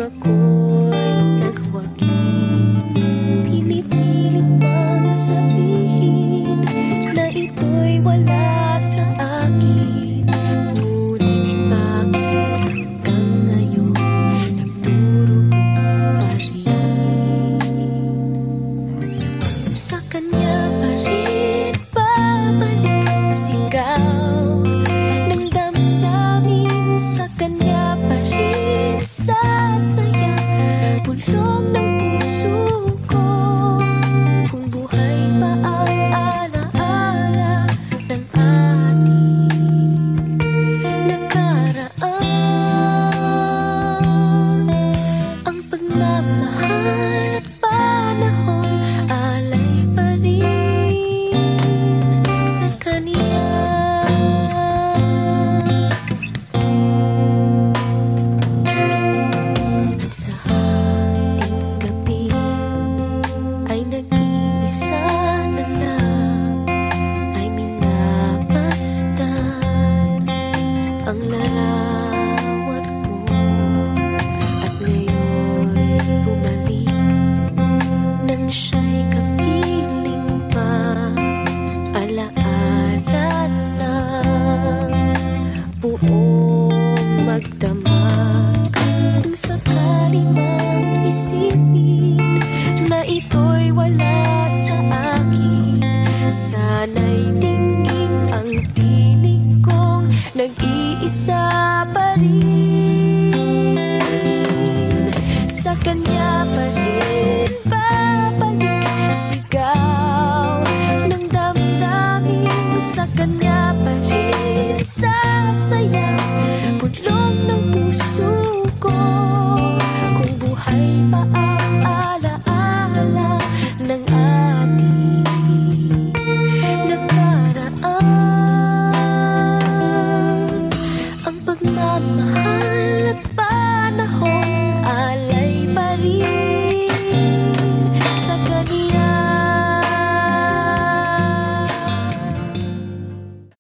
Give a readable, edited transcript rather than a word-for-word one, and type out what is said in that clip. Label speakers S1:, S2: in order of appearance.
S1: ako'y nagwagi, pinipilit mang sabihin na ito'y wala sa akin. Ngunit bakit hanggang ngayon nagdurugo pa rin? Sa kanya pa rin babalik sigaw ng damdamin, sa kanya pa rin sasaya bulong ng puso ko. Kung buhay pa ang alaala ng ating nakaraan, ang pagmamahal at panahon alay pa rin sa kanya. At sa ating gabi ay nag-iisa na lang, ay minabastan ang larawan mo. At ngayon'y bumalik nang siya'y kapiling pa, alaala ng buong magdamag. Kung sakali mang isipin na ito'y wala sa akin, sana'y dinggin ang tinig kong nag-iisa pa rin.